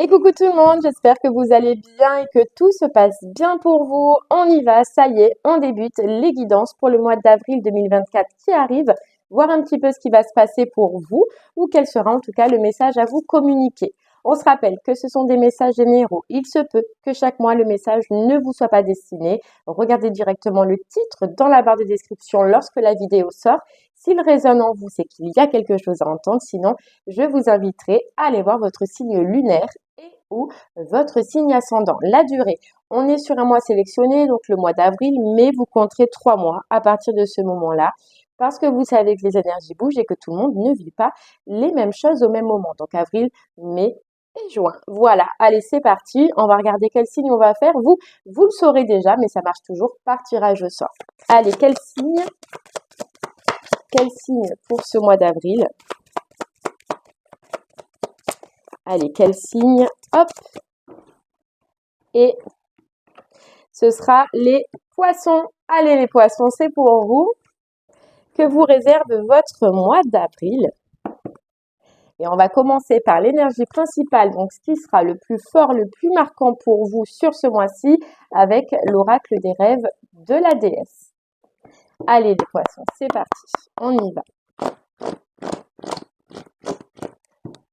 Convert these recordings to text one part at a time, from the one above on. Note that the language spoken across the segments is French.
Et coucou tout le monde, j'espère que vous allez bien et que tout se passe bien pour vous. On y va, ça y est, on débute les guidances pour le mois d'avril 2024 qui arrive, voir un petit peu ce qui va se passer pour vous ou quel sera en tout cas le message à vous communiquer. On se rappelle que ce sont des messages généraux. Il se peut que chaque mois le message ne vous soit pas destiné. Regardez directement le titre dans la barre de description lorsque la vidéo sort. S'il résonne en vous, c'est qu'il y a quelque chose à entendre. Sinon, je vous inviterai à aller voir votre signe lunaire et ou votre signe ascendant. La durée, on est sur un mois sélectionné, donc le mois d'avril, mais vous compterez 3 mois à partir de ce moment-là, parce que vous savez que les énergies bougent et que tout le monde ne vit pas les mêmes choses au même moment. Donc avril, mai et juin. Voilà, allez, c'est parti. On va regarder quel signe on va faire. Vous le saurez déjà, mais ça marche toujours par tirage au sort. Allez, quel signe pour ce mois d'avril? Allez, quel signe? Hop. Et ce sera les poissons. Allez, les poissons, c'est pour vous. Que vous réserve votre mois d'avril? Et on va commencer par l'énergie principale, donc ce qui sera le plus fort, le plus marquant pour vous sur ce mois-ci, avec l'oracle des rêves de la déesse. Allez, les poissons, c'est parti. On y va.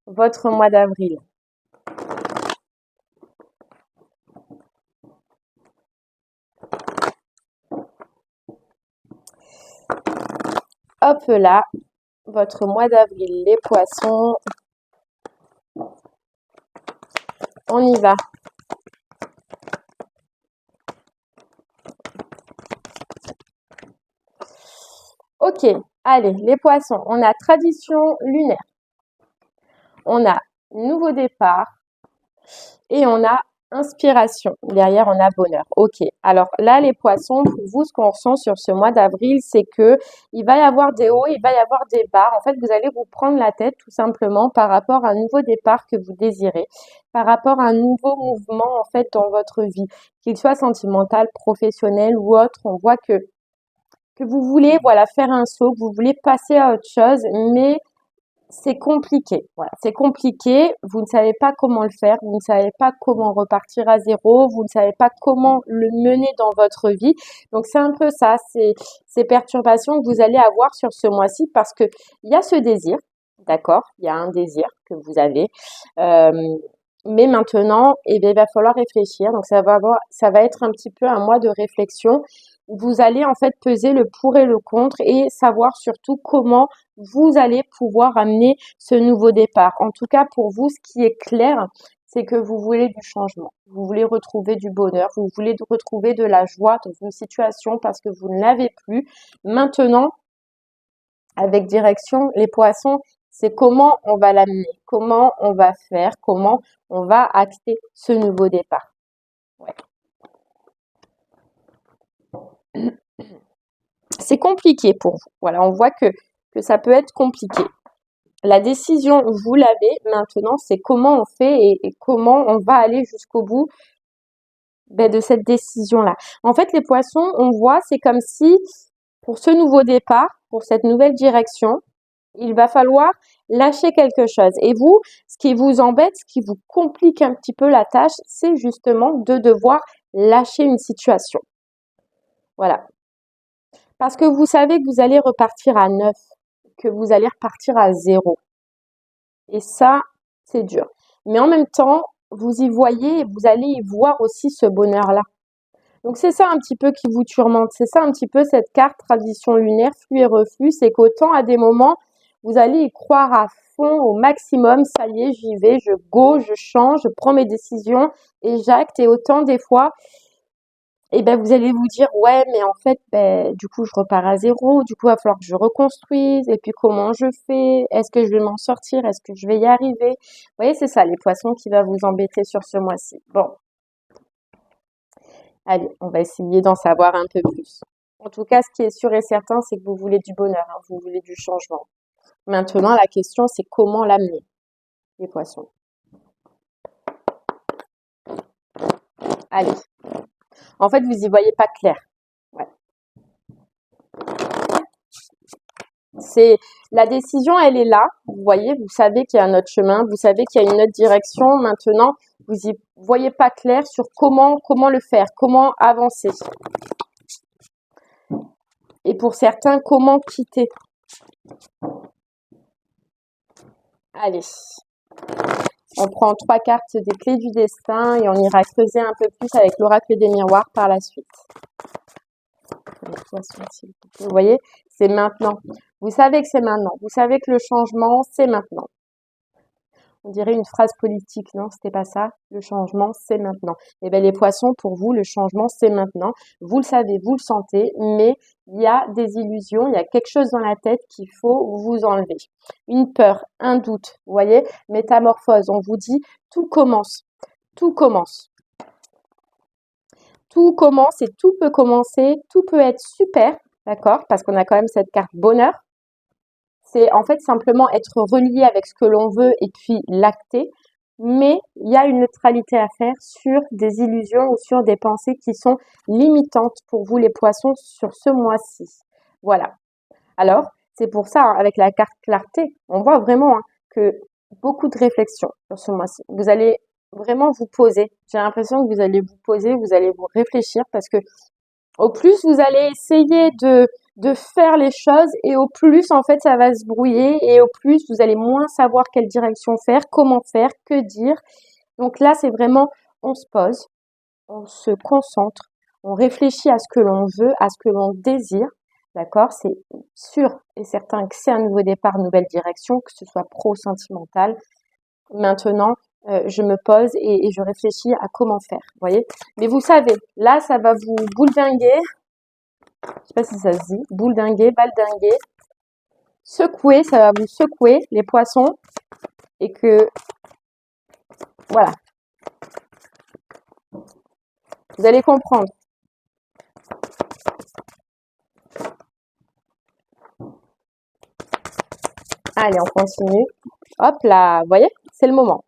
Votre mois d'avril. Hop là, votre mois d'avril, les poissons. On y va. Ok, allez, les poissons, on a tradition lunaire, on a nouveau départ et on a inspiration. Derrière, on a bonheur. Ok, alors là, les poissons, pour vous, ce qu'on ressent sur ce mois d'avril, c'est que il va y avoir des hauts, il va y avoir des bas. En fait, vous allez vous prendre la tête tout simplement par rapport à un nouveau départ que vous désirez, par rapport à un nouveau mouvement, en fait, dans votre vie, qu'il soit sentimental, professionnel ou autre. On voit que vous voulez, voilà, faire un saut, que vous voulez passer à autre chose, mais c'est compliqué. Voilà, c'est compliqué. Vous ne savez pas comment le faire, vous ne savez pas comment repartir à zéro, vous ne savez pas comment le mener dans votre vie. Donc c'est un peu ça, ces perturbations que vous allez avoir sur ce mois-ci parce que il y a ce désir, d'accord? Il y a un désir que vous avez. Euh, mais maintenant, eh bien, il va falloir réfléchir. Donc ça va être un petit peu un mois de réflexion. Vous allez en fait peser le pour et le contre et savoir surtout comment vous allez pouvoir amener ce nouveau départ. En tout cas, pour vous, ce qui est clair, c'est que vous voulez du changement. Vous voulez retrouver du bonheur. Vous voulez retrouver de la joie dans une situation parce que vous ne l'avez plus. Maintenant, avec direction, les poissons, c'est comment on va l'amener, comment on va faire, comment on va acter ce nouveau départ. Ouais. C'est compliqué pour vous. Voilà, on voit que ça peut être compliqué. La décision, vous l'avez. Maintenant, c'est comment on fait et comment on va aller jusqu'au bout de cette décision-là. En fait, les poissons, on voit, c'est comme si pour ce nouveau départ, pour cette nouvelle direction, il va falloir lâcher quelque chose. Et vous, ce qui vous embête, ce qui vous complique un petit peu la tâche, c'est justement de devoir lâcher une situation. Voilà. Parce que vous savez que vous allez repartir à 9, que vous allez repartir à 0. Et ça, c'est dur. Mais en même temps, vous y voyez et vous allez y voir aussi ce bonheur-là. Donc c'est ça un petit peu qui vous tourmente. C'est ça un petit peu cette carte tradition lunaire, flux et reflux. C'est qu'autant à des moments, vous allez y croire à fond, au maximum. Ça y est, j'y vais, je go, je change, je prends mes décisions et j'acte. Et autant des fois, et ben vous allez vous dire ouais mais en fait du coup je repars à zéro, du coup il va falloir que je reconstruise et puis comment je fais, est-ce que je vais m'en sortir, est-ce que je vais y arriver, vous voyez c'est ça les poissons qui va vous embêter sur ce mois-ci. Bon, allez on va essayer d'en savoir un peu plus. En tout cas ce qui est sûr et certain c'est que vous voulez du bonheur, hein, vous voulez du changement. Maintenant la question c'est comment l'amener, les poissons. Allez, en fait vous y voyez pas clair. Ouais. C'est la décision, elle est là. Vous voyez, vous savez qu'il y a un autre chemin, vous savez qu'il y a une autre direction. Maintenant, vous y voyez pas clair sur comment le faire, comment avancer. Et pour certains, comment quitter. Allez, on prend 3 cartes des clés du destin et on ira creuser un peu plus avec l'oracle des miroirs par la suite. Vous voyez, c'est maintenant. Vous savez que c'est maintenant. Vous savez que le changement, c'est maintenant. On dirait une phrase politique, non? C'était pas ça. Le changement, c'est maintenant. Eh bien, les poissons, pour vous, le changement, c'est maintenant. Vous le savez, vous le sentez, mais il y a des illusions, il y a quelque chose dans la tête qu'il faut vous enlever. Une peur, un doute, vous voyez? Métamorphose, on vous dit, tout commence. Tout commence. Tout commence et tout peut commencer, tout peut être super, d'accord? Parce qu'on a quand même cette carte bonheur. C'est en fait simplement être relié avec ce que l'on veut et puis l'acter. Mais il y a une neutralité à faire sur des illusions ou sur des pensées qui sont limitantes pour vous les poissons sur ce mois-ci. Voilà. Alors, c'est pour ça, hein, avec la carte clarté, on voit vraiment que beaucoup de réflexion sur ce mois-ci. Vous allez vraiment vous poser. J'ai l'impression que vous allez vous poser, vous allez vous réfléchir parce que au plus vous allez essayer de faire les choses et au plus en fait ça va se brouiller et au plus vous allez moins savoir quelle direction faire, comment faire, que dire. Donc là c'est vraiment on se pose, on se concentre, on réfléchit à ce que l'on veut, à ce que l'on désire. D'accord? C'est sûr et certain que c'est un nouveau départ, une nouvelle direction, que ce soit pro-sentimental. Maintenant, je me pose et je réfléchis à comment faire. Vous voyez? Mais vous savez, là, ça va vous bouledinguer. Je sais pas si ça se dit. Bouledinguer, baldinguer. Secouer, ça va vous secouer, les poissons. Et que, voilà. Vous allez comprendre. Allez, on continue. Hop là, vous voyez, c'est le moment.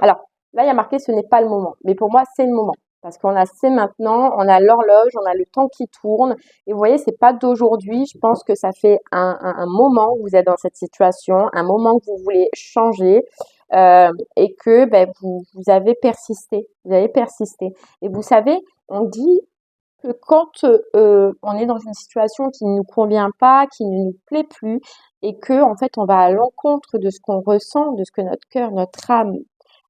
Alors, là, il y a marqué ce n'est pas le moment. Mais pour moi, c'est le moment. Parce qu'on a c'est maintenant, on a l'horloge, on a le temps qui tourne. Et vous voyez, c'est pas d'aujourd'hui. Je pense que ça fait un moment que vous êtes dans cette situation, un moment que vous voulez changer et que ben, vous avez persisté. Vous avez persisté. Et vous savez, on dit que quand on est dans une situation qui ne nous convient pas, qui ne nous plaît plus, et que en fait on va à l'encontre de ce qu'on ressent, de ce que notre cœur, notre âme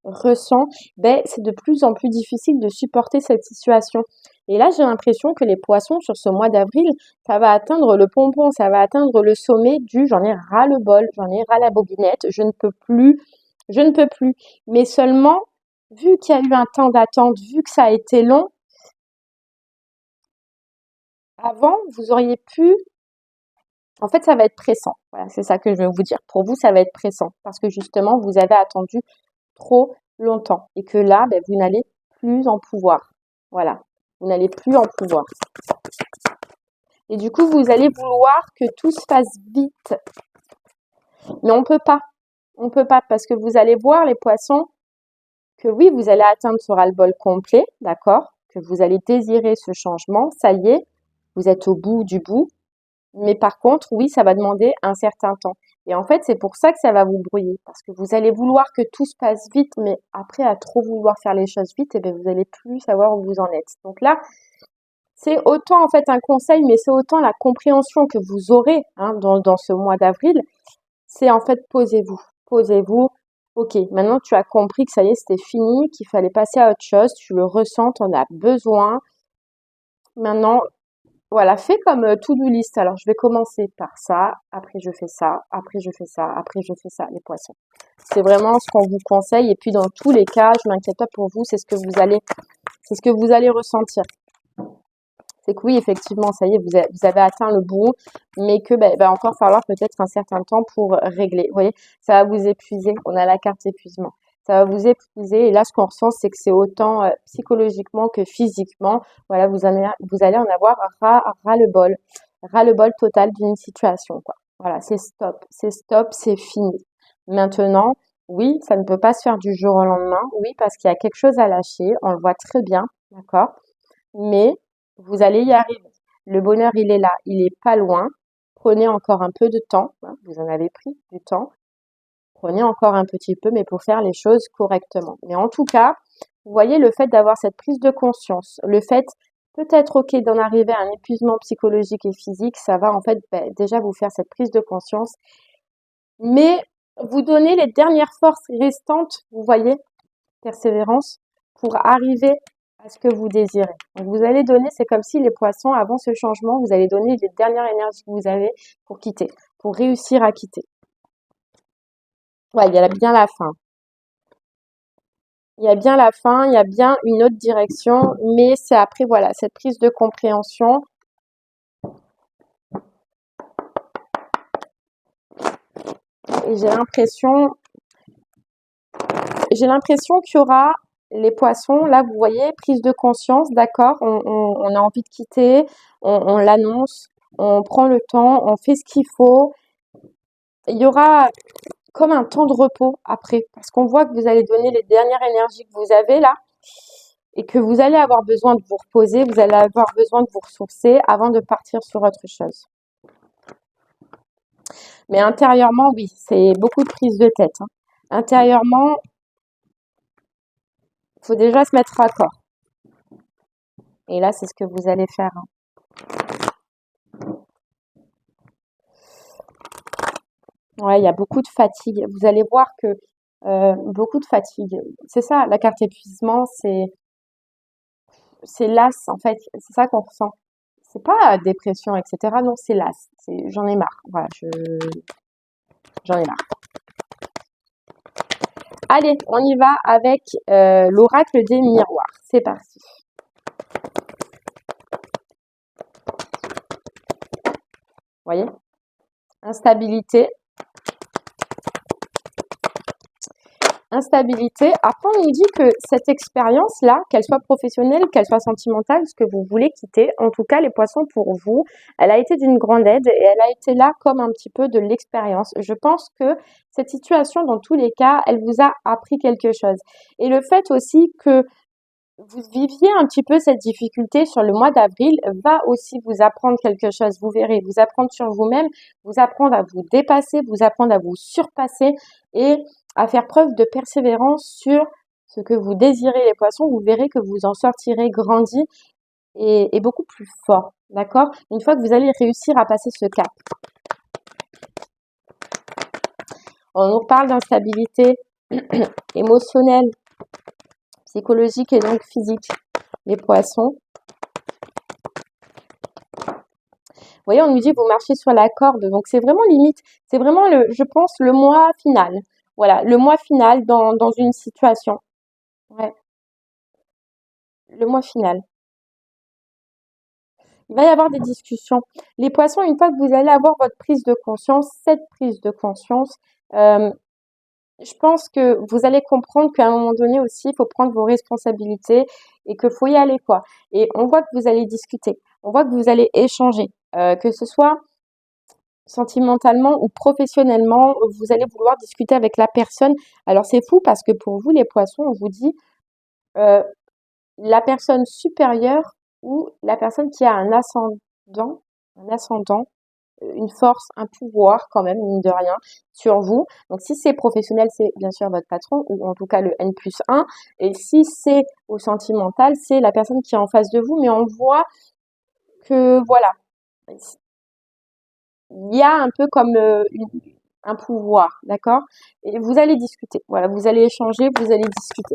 ressent, ben c'est de plus en plus difficile de supporter cette situation. Et là, j'ai l'impression que les poissons sur ce mois d'avril, ça va atteindre le pompon, ça va atteindre le sommet du j'en ai ras le bol, j'en ai ras la bobinette, je ne peux plus, je ne peux plus. Mais seulement, vu qu'il y a eu un temps d'attente, vu que ça a été long, avant, vous auriez pu. En fait, ça va être pressant. Voilà, c'est ça que je veux vous dire. Pour vous, ça va être pressant parce que justement, vous avez attendu trop longtemps et que là, ben, vous n'allez plus en pouvoir. Voilà, vous n'allez plus en pouvoir. Et du coup, vous allez vouloir que tout se fasse vite. Mais on peut pas. On peut pas parce que vous allez voir les poissons que oui, vous allez atteindre ce ras-le-bol complet, d'accord? Que vous allez désirer ce changement. Ça y est, vous êtes au bout du bout. Mais par contre, oui, ça va demander un certain temps. Et en fait, c'est pour ça que ça va vous brouiller. Parce que vous allez vouloir que tout se passe vite, mais après, à trop vouloir faire les choses vite, eh bien, vous allez plus savoir où vous en êtes. Donc là, c'est autant en fait un conseil, mais c'est autant la compréhension que vous aurez dans ce mois d'avril. C'est en fait posez-vous. Posez-vous. Ok, maintenant tu as compris que ça y est, c'était fini, qu'il fallait passer à autre chose. Tu le ressens, tu en as besoin. Maintenant, voilà, fais comme to-do list. Alors, je vais commencer par ça, après je fais ça, après je fais ça, après je fais ça, les poissons. C'est vraiment ce qu'on vous conseille. Et puis, dans tous les cas, je m'inquiète pas pour vous, c'est ce que vous allez ressentir. C'est que oui, effectivement, ça y est, vous avez atteint le bout, mais que ben, va encore falloir peut-être un certain temps pour régler. Vous voyez, ça va vous épuiser. On a la carte épuisement. Ça va vous épuiser. Et là, ce qu'on ressent, c'est que c'est autant psychologiquement que physiquement. Voilà, vous allez en avoir ras-le-bol. Ras-le-bol total d'une situation, quoi. Voilà, c'est stop, c'est fini. Maintenant, oui, ça ne peut pas se faire du jour au lendemain. Oui, parce qu'il y a quelque chose à lâcher. On le voit très bien, d'accord? Mais vous allez y arriver. Le bonheur, il est là, il est pas loin. prenez encore un peu de temps, hein, vous en avez pris du temps, prenez encore un petit peu, mais pour faire les choses correctement. Mais en tout cas, vous voyez, le fait d'avoir cette prise de conscience, le fait peut-être, ok, d'en arriver à un épuisement psychologique et physique, ça va en fait déjà vous faire cette prise de conscience, mais vous donner les dernières forces restantes, vous voyez, persévérance, pour arriver à ce que vous désirez. Donc vous allez donner, c'est comme si les poissons, avant ce changement, vous allez donner les dernières énergies que vous avez pour quitter, pour réussir à quitter. Ouais, il y a bien la fin. Il y a bien la fin, il y a bien une autre direction, mais c'est après, voilà, cette prise de compréhension. Et j'ai l'impression qu'il y aura les poissons, là, vous voyez, prise de conscience, d'accord, on a envie de quitter, on l'annonce, on prend le temps, on fait ce qu'il faut. Il y aura comme un temps de repos après, parce qu'on voit que vous allez donner les dernières énergies que vous avez là, et que vous allez avoir besoin de vous reposer, vous allez avoir besoin de vous ressourcer avant de partir sur autre chose. Mais intérieurement, oui, c'est beaucoup de prise de tête, hein. Intérieurement, il faut déjà se mettre à corps. Et là, c'est ce que vous allez faire, hein. Ouais, il y a beaucoup de fatigue. Vous allez voir que beaucoup de fatigue. C'est ça, la carte épuisement, c'est las en fait. C'est ça qu'on ressent. C'est pas dépression, etc. Non, c'est las. J'en ai marre. Voilà, j'en ai marre. Allez, on y va avec l'oracle des miroirs. C'est parti. Vous voyez? Instabilité. Instabilité. Après, on nous dit que cette expérience-là, qu'elle soit professionnelle, qu'elle soit sentimentale, ce que vous voulez quitter, en tout cas, les poissons, pour vous, elle a été d'une grande aide et elle a été là comme un petit peu de l'expérience. Je pense que cette situation, dans tous les cas, elle vous a appris quelque chose. Et le fait aussi que vous viviez un petit peu cette difficulté sur le mois d'avril va aussi vous apprendre quelque chose. Vous verrez, vous apprendre sur vous-même, vous apprendre à vous dépasser, vous apprendre à vous surpasser et à faire preuve de persévérance sur ce que vous désirez, les poissons. Vous verrez que vous en sortirez grandi et beaucoup plus fort. D'accord? Une fois que vous allez réussir à passer ce cap. On nous parle d'instabilité émotionnelle, psychologique et donc physique. Les poissons. Vous voyez, on nous dit vous marchez sur la corde, donc c'est vraiment limite, c'est vraiment je pense, le mois final. Voilà, le mois final dans une situation. Ouais, le mois final. Il va y avoir des discussions. Les poissons, une fois que vous allez avoir votre prise de conscience, cette prise de conscience, je pense que vous allez comprendre qu'à un moment donné aussi, il faut prendre vos responsabilités et qu'il faut y aller, quoi. Et on voit que vous allez discuter, on voit que vous allez échanger, que ce soit sentimentalement ou professionnellement, vous allez vouloir discuter avec la personne. Alors c'est fou parce que pour vous, les poissons, on vous dit la personne supérieure ou la personne qui a un ascendant, une force, un pouvoir quand même, mine de rien, sur vous. Donc si c'est professionnel, c'est bien sûr votre patron, ou en tout cas le N+1. Et si c'est au sentimental, c'est la personne qui est en face de vous. Mais on voit que, voilà, il y a un peu comme un pouvoir, d'accord? Et vous allez discuter, voilà, vous allez échanger, vous allez discuter.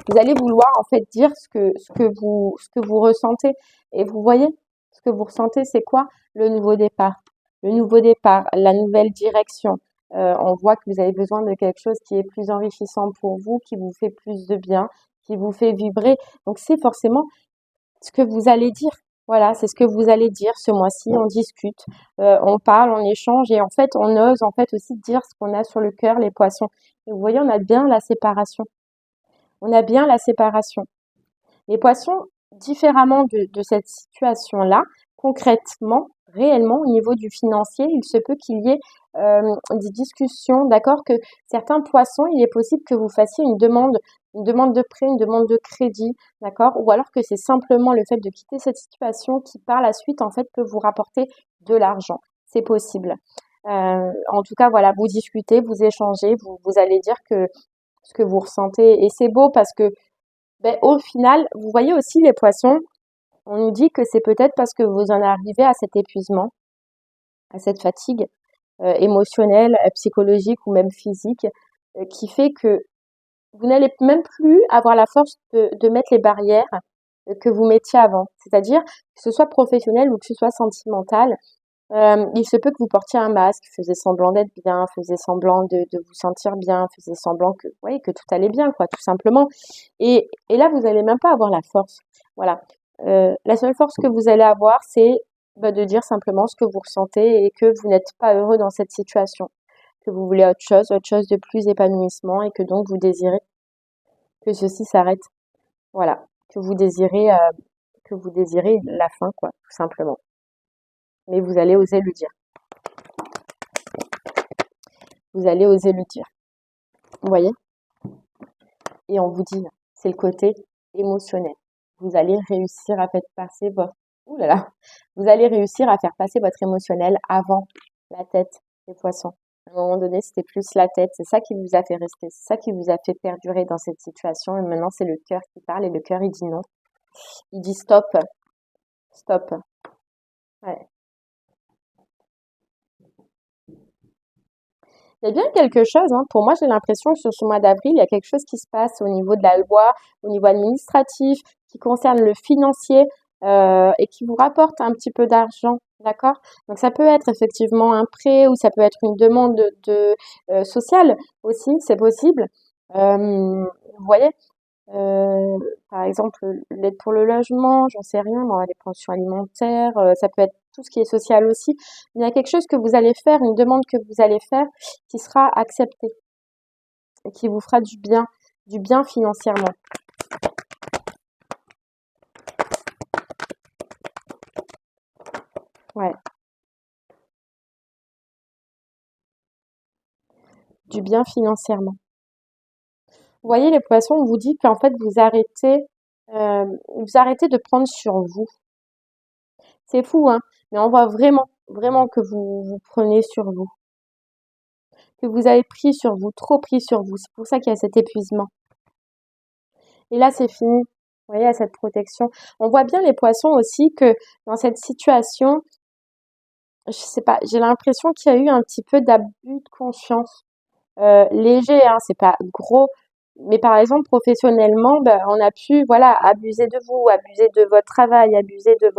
Vous allez vouloir en fait dire ce que vous ressentez. Et vous voyez, ce que vous ressentez, c'est quoi? Le nouveau départ. Le nouveau départ, la nouvelle direction. On voit que vous avez besoin de quelque chose qui est plus enrichissant pour vous, qui vous fait plus de bien, qui vous fait vibrer. Donc c'est forcément ce que vous allez dire. Voilà, c'est ce que vous allez dire ce mois-ci. On discute, on parle, on échange et en fait, on ose en fait aussi dire ce qu'on a sur le cœur, les poissons. Et vous voyez, on a bien la séparation. On a bien la séparation. Les poissons, différemment de cette situation-là, concrètement, réellement, au niveau du financier, il se peut qu'il y ait des discussions, d'accord, que certains poissons, il est possible que vous fassiez une demande une demande de prêt, une demande de crédit, d'accord? Ou alors que c'est simplement le fait de quitter cette situation qui, par la suite, en fait, peut vous rapporter de l'argent. C'est possible. En tout cas, voilà, vous discutez, vous échangez, vous allez dire que ce que vous ressentez. Et c'est beau parce que, ben, au final, vous voyez aussi les poissons, on nous dit que c'est peut-être parce que vous en arrivez à cet épuisement, à cette fatigue émotionnelle, psychologique ou même physique, qui fait que vous n'allez même plus avoir la force de mettre les barrières que vous mettiez avant. C'est-à-dire que ce soit professionnel ou que ce soit sentimental, il se peut que vous portiez un masque, faisiez semblant d'être bien, faisiez semblant de vous sentir bien, faisiez semblant que, ouais, que tout allait bien, quoi, tout simplement. Et là, vous n'allez même pas avoir la force. Voilà. La seule force que vous allez avoir, c'est bah, de dire simplement ce que vous ressentez et que vous n'êtes pas heureux dans cette situation, que vous voulez autre chose de plus épanouissement et que donc vous désirez que ceci s'arrête. Voilà. Que vous désirez la fin, quoi, tout simplement. Mais vous allez oser le dire. Vous allez oser le dire. Vous voyez? Et on vous dit, c'est le côté émotionnel. Vous allez réussir à faire passer votre, ouh là là, vous allez réussir à faire passer votre émotionnel avant la tête des poissons. À un moment donné, c'était plus la tête. C'est ça qui vous a fait rester. C'est ça qui vous a fait perdurer dans cette situation. Et maintenant, c'est le cœur qui parle et le cœur, il dit non. Il dit stop. Stop. Ouais. Il y a bien quelque chose, hein. Pour moi, j'ai l'impression que sur ce mois d'avril, il y a quelque chose qui se passe au niveau de la loi, au niveau administratif, qui concerne le financier et qui vous rapporte un petit peu d'argent, d'accord? Donc ça peut être effectivement un prêt ou ça peut être une demande sociale aussi, c'est possible. Vous voyez? Par exemple, l'aide pour le logement, j'en sais rien, moi, les pensions alimentaires, ça peut être tout ce qui est social aussi. Mais il y a quelque chose que vous allez faire, une demande que vous allez faire qui sera acceptée et qui vous fera du bien financièrement. Ouais, du bien financièrement. Vous voyez, les poissons, on vous dit qu'en fait, vous arrêtez de prendre sur vous. C'est fou, hein, mais on voit vraiment, vraiment que vous prenez sur vous, que vous avez pris sur vous, trop pris sur vous. C'est pour ça qu'il y a cet épuisement. Et là, c'est fini. Vous voyez, à cette protection. On voit bien les poissons aussi que dans cette situation, je sais pas, j'ai l'impression qu'il y a eu un petit peu d'abus de confiance. Léger, hein, c'est pas gros. Mais par exemple, professionnellement, ben, on a pu, voilà, abuser de vous, abuser de votre travail, abuser de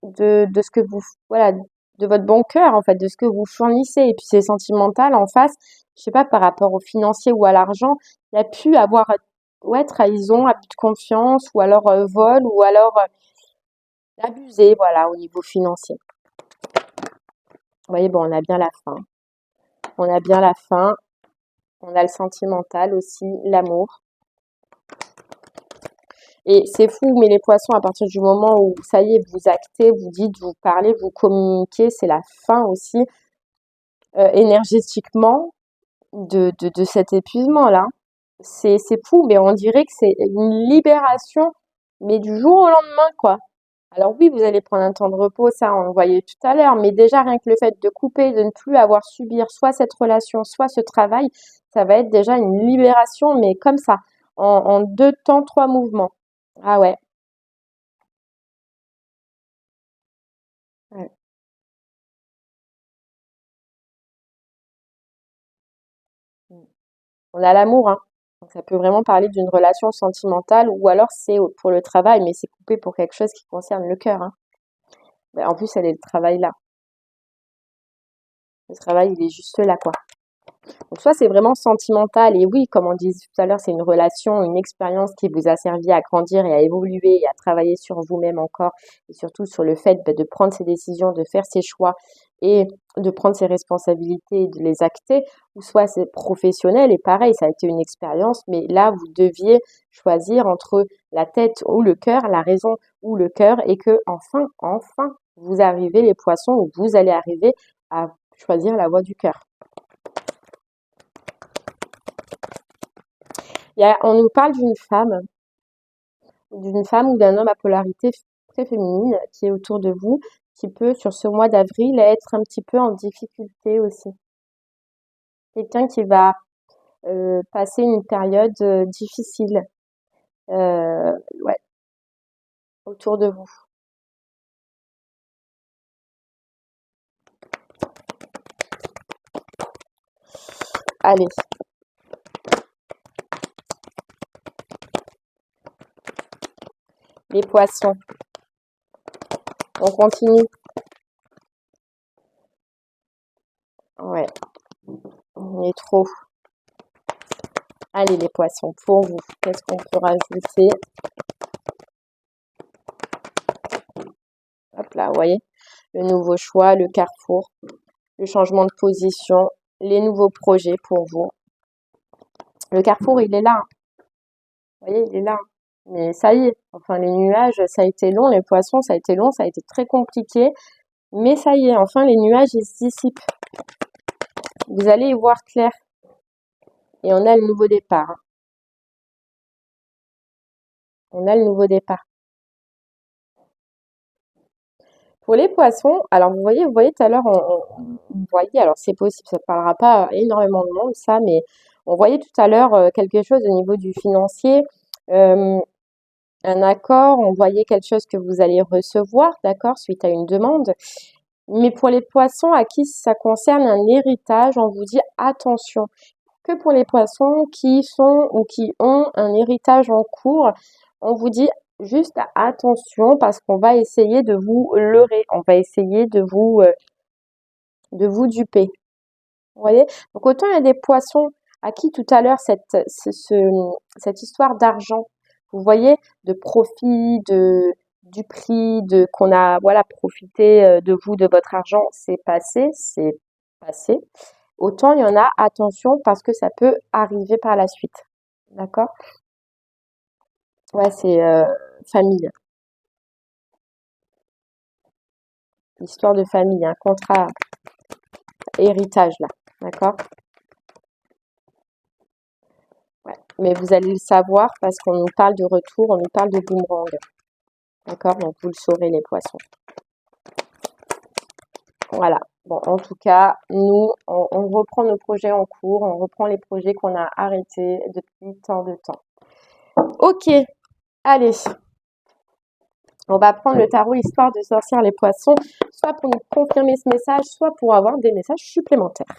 de ce que vous, voilà, de votre bon cœur, en fait, de ce que vous fournissez. Et puis c'est sentimental en face, je sais pas, par rapport au financier ou à l'argent, il y a pu avoir, ouais, trahison, abus de confiance, ou alors vol, ou alors abusé, voilà, au niveau financier. Vous voyez, bon, on a bien la fin. On a bien la fin. On a le sentimental aussi, l'amour. Et c'est fou, mais les poissons, à partir du moment où, ça y est, vous actez, vous dites, vous parlez, vous communiquez, c'est la fin aussi, énergétiquement, de cet épuisement-là. C'est fou, mais on dirait que c'est une libération, mais du jour au lendemain, quoi. Alors oui, vous allez prendre un temps de repos, ça on le voyait tout à l'heure, mais déjà rien que le fait de couper, de ne plus avoir subir soit cette relation, soit ce travail, ça va être déjà une libération, mais comme ça, en deux temps, trois mouvements. Ah ouais, ouais. On a l'amour, hein. Donc ça peut vraiment parler d'une relation sentimentale ou alors c'est pour le travail, mais c'est coupé pour quelque chose qui concerne le cœur, hein. Ben, en plus, elle est le travail là. Le travail, il est juste là, quoi. Donc soit c'est vraiment sentimental et oui, comme on disait tout à l'heure, c'est une relation, une expérience qui vous a servi à grandir et à évoluer et à travailler sur vous-même encore et surtout sur le fait de prendre ses décisions, de faire ses choix et de prendre ses responsabilités et de les acter, ou soit c'est professionnel et pareil, ça a été une expérience, mais là, vous deviez choisir entre la tête ou le cœur, la raison ou le cœur et que enfin, vous arrivez les poissons ou vous allez arriver à choisir la voie du cœur. On nous parle d'une femme ou d'un homme à polarité très féminine qui est autour de vous, qui peut, sur ce mois d'avril, être un petit peu en difficulté aussi. Quelqu'un qui va passer une période difficile, ouais, autour de vous. Allez, les poissons, on continue. Ouais, on est trop. Allez, les poissons, pour vous, qu'est-ce qu'on peut rajouter? Hop là, vous voyez, le nouveau choix, le carrefour, le changement de position, les nouveaux projets pour vous. Le carrefour, il est là, hein. Vous voyez, il est là. Mais ça y est, enfin les nuages, ça a été long, les poissons, ça a été long, ça a été très compliqué. Mais ça y est, enfin les nuages, ils se dissipent. Vous allez y voir clair. Et on a le nouveau départ, hein. On a le nouveau départ. Pour les poissons, alors vous voyez tout à l'heure, on voyait, alors c'est possible, ça ne parlera pas à énormément de monde, ça, mais on voyait tout à l'heure quelque chose au niveau du financier, euh, un accord, on voyait quelque chose que vous allez recevoir, d'accord, suite à une demande. Mais pour les poissons à qui ça concerne un héritage, on vous dit attention. Que pour les poissons qui sont ou qui ont un héritage en cours, on vous dit juste attention parce qu'on va essayer de vous leurrer, on va essayer de vous duper. Vous voyez? Donc autant il y a des poissons à qui tout à l'heure cette histoire d'argent, vous voyez, de profit, du prix, de qu'on a voilà profité de vous, de votre argent, c'est passé, c'est passé. Autant il y en a, attention, parce que ça peut arriver par la suite. D'accord? Ouais, c'est famille, histoire de famille, un contrat héritage là. D'accord? Ouais. Mais vous allez le savoir parce qu'on nous parle de retour, on nous parle de boomerang. D'accord? Donc vous le saurez les poissons. Voilà. Bon, en tout cas, nous, on reprend nos projets en cours, on reprend les projets qu'on a arrêtés depuis tant de temps. Ok, allez. On va prendre le tarot histoire de sortir les poissons, soit pour nous confirmer ce message, soit pour avoir des messages supplémentaires.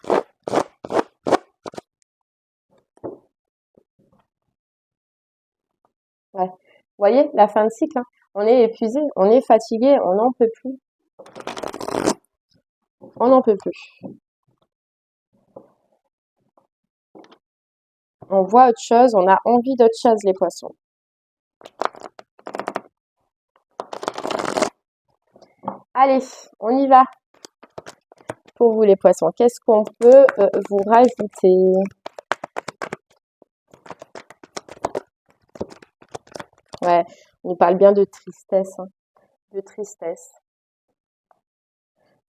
Ouais. Vous voyez, la fin de cycle, hein. On est épuisé, on est fatigué, on n'en peut plus. On n'en peut plus. On voit autre chose, on a envie d'autre chose, les poissons. Allez, on y va. Pour vous, les poissons, qu'est-ce qu'on peut vous rajouter? Ouais, on nous parle bien de tristesse, hein. De tristesse.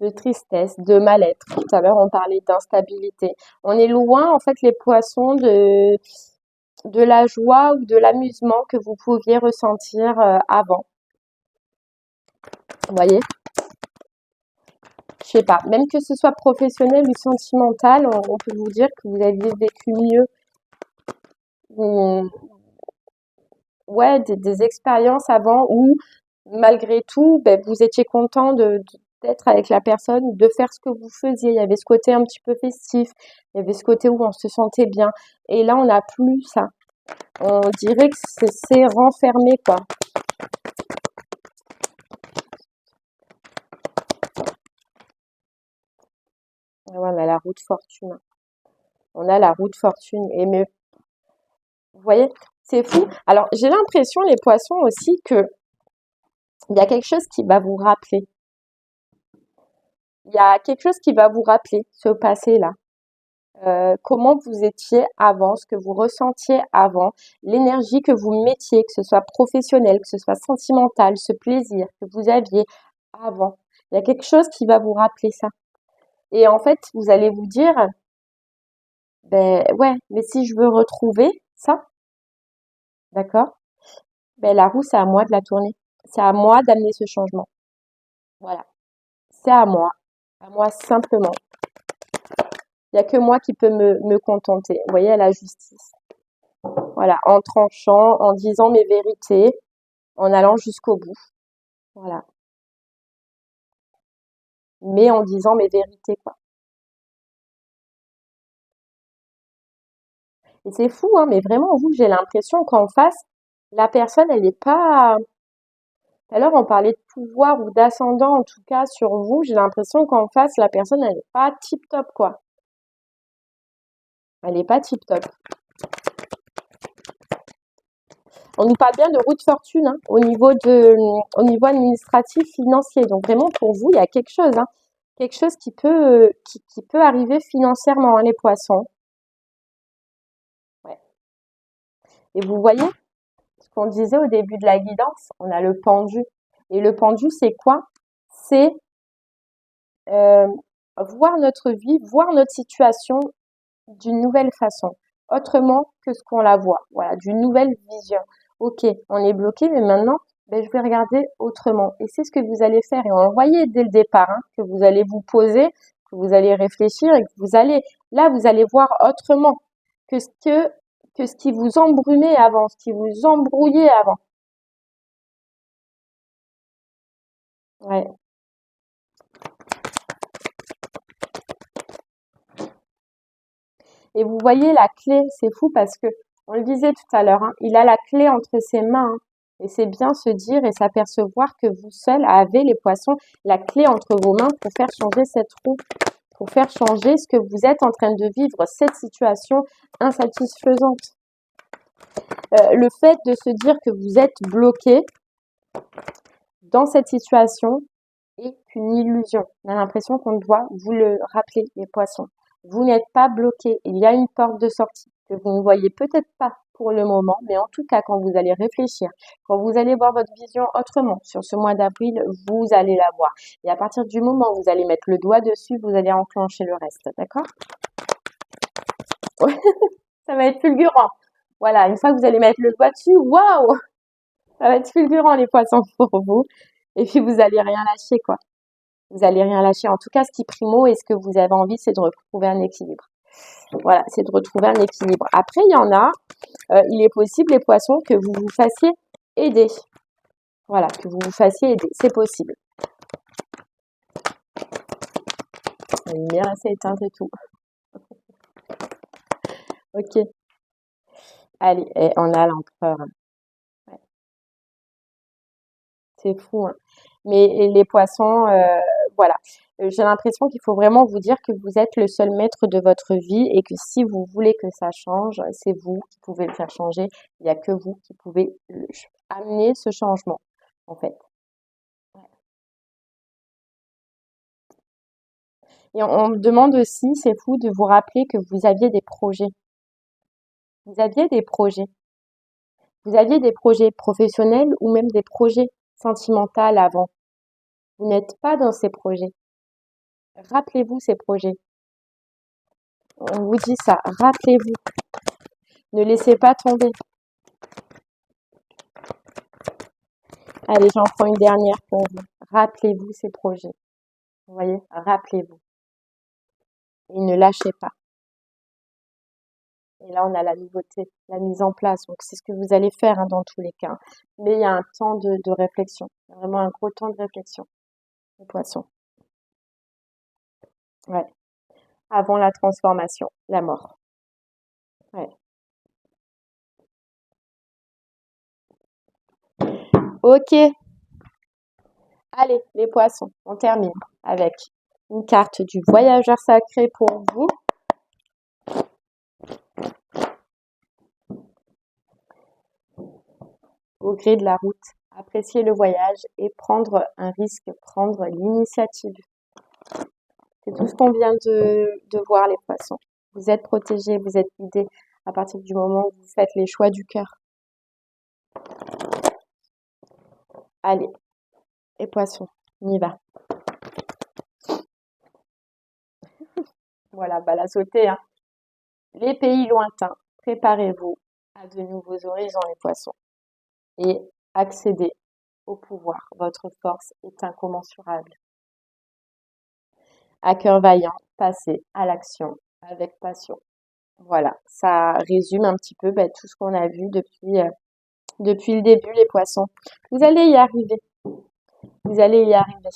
De tristesse, de mal-être. Tout à l'heure, on parlait d'instabilité. On est loin, en fait, les poissons, de la joie ou de l'amusement que vous pouviez ressentir avant. Vous voyez? Je sais pas. Même que ce soit professionnel ou sentimental, on peut vous dire que vous aviez vécu mieux. Ouais, des expériences avant où, malgré tout, ben, vous étiez content d'être avec la personne, de faire ce que vous faisiez. Il y avait ce côté un petit peu festif, il y avait ce côté où on se sentait bien. Et là, on n'a plus ça. On dirait que c'est renfermé, quoi. Ah ouais, mais la roue de fortune, hein. On a la roue de fortune. Et mais, vous voyez, c'est fou. Alors, j'ai l'impression, les poissons aussi, que il y a quelque chose qui va vous rappeler. Il y a quelque chose qui va vous rappeler ce passé-là. Comment vous étiez avant, ce que vous ressentiez avant, l'énergie que vous mettiez, que ce soit professionnel, que ce soit sentimental, ce plaisir que vous aviez avant. Il y a quelque chose qui va vous rappeler ça. Et en fait, vous allez vous dire, ben ouais, mais si je veux retrouver ça, D'accord? Ben, la roue, c'est à moi de la tourner. C'est à moi d'amener ce changement. Voilà. C'est à moi simplement. Il n'y a que moi qui peux me contenter. Vous voyez, à la justice. Voilà, en tranchant, en disant mes vérités, en allant jusqu'au bout. Voilà. Mais en disant mes vérités, quoi. Et c'est fou, hein, mais vraiment, vous, j'ai l'impression qu'en face, la personne, elle n'est pas. Tout à l'heure, on parlait de pouvoir ou d'ascendant, en tout cas, sur vous. J'ai l'impression qu'en face, la personne, elle n'est pas tip-top, quoi. Elle n'est pas tip-top. On nous parle bien de roue de fortune, hein, au niveau administratif, financier. Donc vraiment, pour vous, il y a quelque chose, hein, quelque chose qui peut arriver financièrement, hein, les poissons. Ouais. Et vous voyez, ce qu'on disait au début de la guidance, on a le pendu. Et le pendu, c'est quoi? C'est euh, voir notre vie, voir notre situation d'une nouvelle façon, autrement que ce qu'on la voit. Voilà, d'une nouvelle vision. Ok, on est bloqué, mais maintenant, ben, je vais regarder autrement. Et c'est ce que vous allez faire. Et on le voyait dès le départ, hein, que vous allez vous poser, que vous allez réfléchir et que vous allez voir autrement que que ce qui vous embrumait avant, ce qui vous embrouillait avant. Ouais. Et vous voyez la clé, c'est fou parce que on le disait tout à l'heure, hein, il a la clé entre ses mains. Hein. Et c'est bien se dire et s'apercevoir que vous seul avez les poissons, la clé entre vos mains pour faire changer cette roue, pour faire changer ce que vous êtes en train de vivre, cette situation insatisfaisante. Le fait de se dire que vous êtes bloqué dans cette situation est une illusion. On a l'impression qu'on doit vous le rappeler, les poissons. Vous n'êtes pas bloqué. Il y a une porte de sortie que vous ne voyez peut-être pas pour le moment, mais en tout cas, quand vous allez réfléchir, quand vous allez voir votre vision autrement sur ce mois d'avril, vous allez la voir. Et à partir du moment où vous allez mettre le doigt dessus, vous allez enclencher le reste. D'accord? Ça va être fulgurant. Voilà, une fois que vous allez mettre le doigt dessus, waouh! Ça va être fulgurant les poissons pour vous. Et puis vous allez rien lâcher, quoi. Vous allez rien lâcher. En tout cas, ce qui primo et ce que vous avez envie, c'est de retrouver un équilibre. Voilà, c'est de retrouver un équilibre. Après, il y en a, il est possible, les poissons, que vous vous fassiez aider. Voilà, que vous vous fassiez aider. C'est possible. La lumière, c'est éteinte et tout. Ok. Allez, et on a l'empereur. Ouais, c'est fou, hein. Mais les poissons, voilà. J'ai l'impression qu'il faut vraiment vous dire que vous êtes le seul maître de votre vie et que si vous voulez que ça change, c'est vous qui pouvez le faire changer. Il n'y a que vous qui pouvez amener ce changement, en fait. Et on me demande aussi, c'est fou, de vous rappeler que vous aviez des projets. Vous aviez des projets. Vous aviez des projets professionnels ou même des projets sentimentaux avant. Vous n'êtes pas dans ces projets. Rappelez-vous ces projets. On vous dit ça. Rappelez-vous. Ne laissez pas tomber. Allez, j'en prends une dernière pour vous. Rappelez-vous ces projets. Vous voyez, rappelez-vous. Et ne lâchez pas. Et là, on a la nouveauté, la mise en place. Donc, c'est ce que vous allez faire, hein, dans tous les cas. Mais il y a un temps de réflexion. Il y a vraiment un gros temps de réflexion, les poissons. Ouais. Avant la transformation, la mort. Ouais. Ok. Allez, les poissons. On termine avec une carte du voyageur sacré pour vous. Au gré de la route, apprécier le voyage et prendre un risque, prendre l'initiative. C'est tout ce qu'on vient de voir, les poissons. Vous êtes protégés, vous êtes guidés à partir du moment où vous faites les choix du cœur. Allez, les poissons, on y va. Voilà, bah la sauter, hein. Les pays lointains, préparez-vous. à de nouveaux horizons, les poissons, et accéder au pouvoir. Votre force est incommensurable. À cœur vaillant, passez à l'action avec passion. Voilà, ça résume un petit peu tout ce qu'on a vu depuis le début, les poissons. Vous allez y arriver. Vous allez y arriver.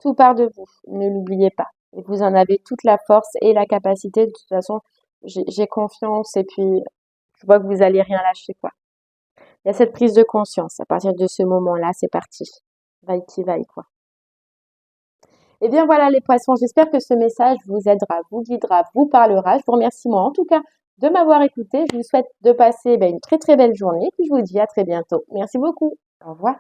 Tout part de vous, ne l'oubliez pas. Et vous en avez toute la force et la capacité. De toute façon, j'ai confiance et puis je vois que vous allez rien lâcher, quoi. Il y a cette prise de conscience. À partir de ce moment-là, c'est parti. Vaille qui vaille, quoi. Eh bien voilà les poissons, j'espère que ce message vous aidera, vous guidera, vous parlera. Je vous remercie moi en tout cas de m'avoir écouté. Je vous souhaite de passer une très très belle journée et puis je vous dis à très bientôt. Merci beaucoup. Au revoir.